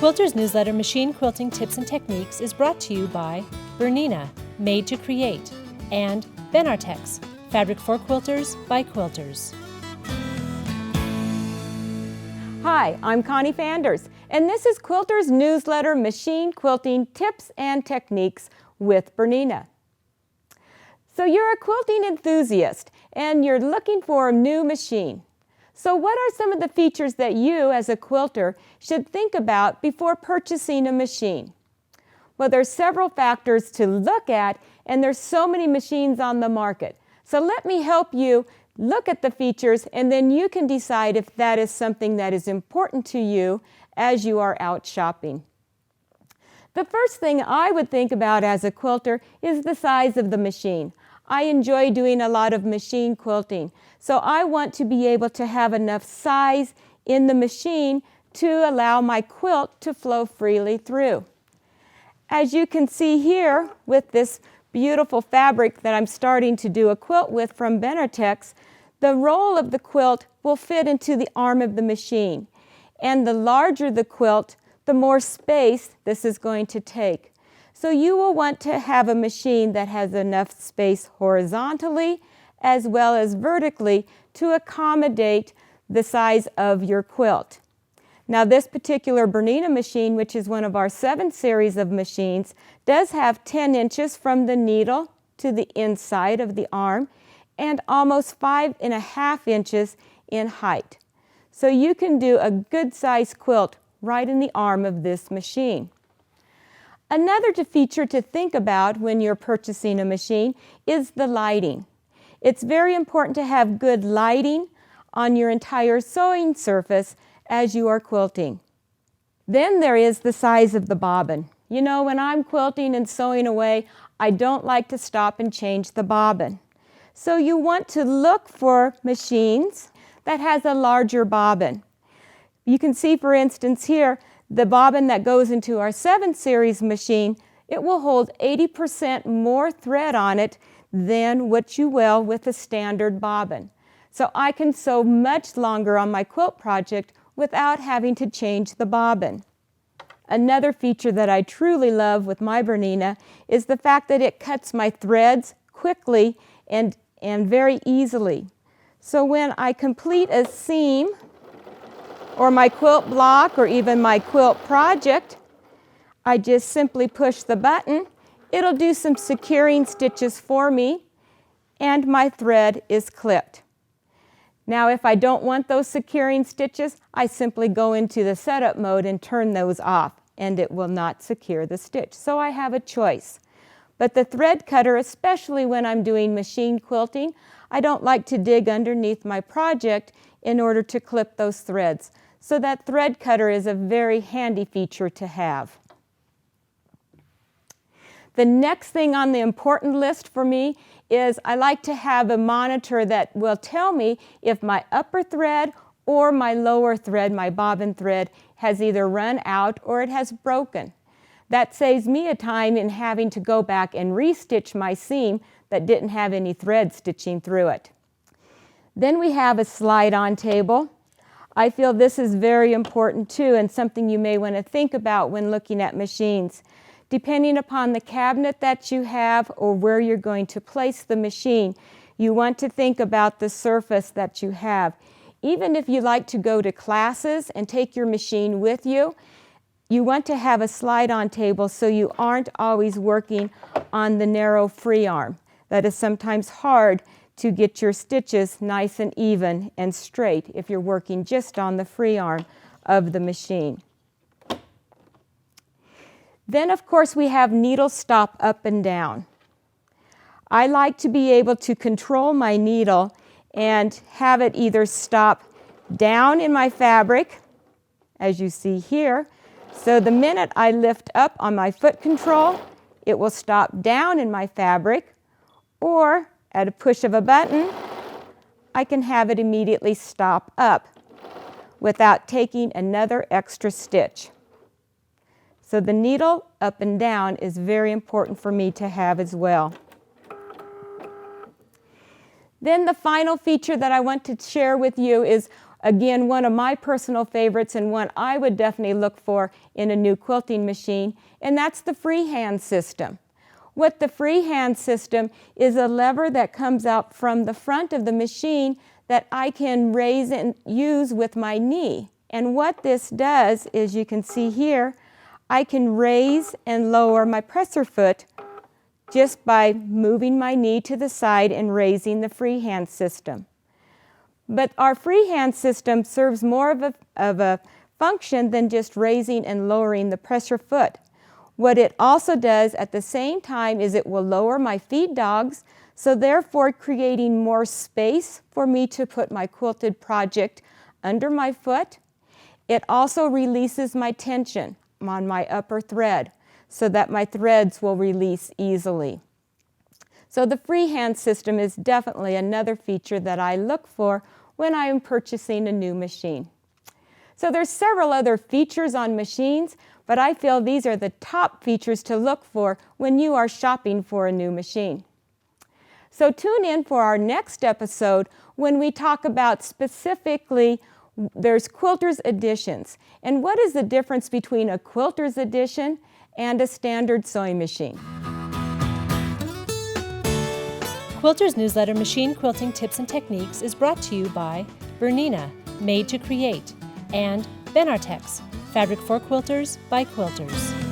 Quilter's newsletter, Machine Quilting Tips and Techniques, is brought to you by Bernina, Made to Create, and Benartex, Fabric for Quilters by Quilters. Hi, I'm Connie Fanders, and this is Quilter's newsletter, Machine Quilting Tips and Techniques with Bernina. So you're a quilting enthusiast, and you're looking for a new machine. So what are some of the features that you, as a quilter, should think about before purchasing a machine? Well, there's several factors to look at, and there's so many machines on the market. So let me help you look at the features, and then you can decide if that is something that is important to you as you are out shopping. The first thing I would think about as a quilter is the size of the machine. I enjoy doing a lot of machine quilting, so I want to be able to have enough size in the machine to allow my quilt to flow freely through. As you can see here with this beautiful fabric that I'm starting to do a quilt with from Benartex, the roll of the quilt will fit into the arm of the machine. And the larger the quilt, the more space this is going to take. So you will want to have a machine that has enough space horizontally as well as vertically to accommodate the size of your quilt. Now this particular Bernina machine, which is one of our 7 series of machines, does have 10 inches from the needle to the inside of the arm and almost 5.5 inches in height. So you can do a good size quilt right in the arm of this machine. Another feature to think about when you're purchasing a machine is the lighting. It's very important to have good lighting on your entire sewing surface as you are quilting. Then there is the size of the bobbin. You know, when I'm quilting and sewing away, I don't like to stop and change the bobbin. So you want to look for machines that has a larger bobbin. You can see, for instance, here, the bobbin that goes into our 7 series machine, it will hold 80% more thread on it than what you will with a standard bobbin. So I can sew much longer on my quilt project without having to change the bobbin. Another feature that I truly love with my Bernina is the fact that it cuts my threads quickly and very easily. So when I complete a seam, or my quilt block, or even my quilt project, I just simply push the button. It'll do some securing stitches for me, and my thread is clipped. Now, if I don't want those securing stitches, I simply go into the setup mode and turn those off, and it will not secure the stitch. So I have a choice. But the thread cutter, especially when I'm doing machine quilting, I don't like to dig underneath my project in order to clip those threads. So that thread cutter is a very handy feature to have. The next thing on the important list for me is I like to have a monitor that will tell me if my upper thread or my lower thread, my bobbin thread, has either run out or it has broken. That saves me a time in having to go back and restitch my seam that didn't have any thread stitching through it. Then we have a slide-on table. I feel this is very important too, and something you may want to think about when looking at machines. Depending upon the cabinet that you have or where you're going to place the machine, you want to think about the surface that you have. Even if you like to go to classes and take your machine with you, you want to have a slide-on table so you aren't always working on the narrow free arm. That is sometimes hard to get your stitches nice and even and straight if you're working just on the free arm of the machine. Then, of course, we have needle stop up and down. I like to be able to control my needle and have it either stop down in my fabric, as you see here. So the minute I lift up on my foot control, it will stop down in my fabric, or at a push of a button, I can have it immediately stop up without taking another extra stitch. So the needle up and down is very important for me to have as well. Then the final feature that I want to share with you is Again, one of my personal favorites and one I would definitely look for in a new quilting machine, and that's the freehand system. What the freehand system is a lever that comes out from the front of the machine that I can raise and use with my knee. And what this does is, you can see here, I can raise and lower my presser foot just by moving my knee to the side and raising the freehand system. But our freehand system serves more of a function than just raising and lowering the presser foot. What it also does at the same time is it will lower my feed dogs, so therefore creating more space for me to put my quilted project under my foot. It also releases my tension on my upper thread so that my threads will release easily. So the freehand system is definitely another feature that I look for when I am purchasing a new machine. So there's several other features on machines, but I feel these are the top features to look for when you are shopping for a new machine. So tune in for our next episode when we talk about specifically, there's quilter's editions. And what is the difference between a quilter's edition and a standard sewing machine? Quilter's newsletter, Machine Quilting Tips and Techniques, is brought to you by Bernina, Made to Create, and Bernartex, Fabric for Quilters by Quilters.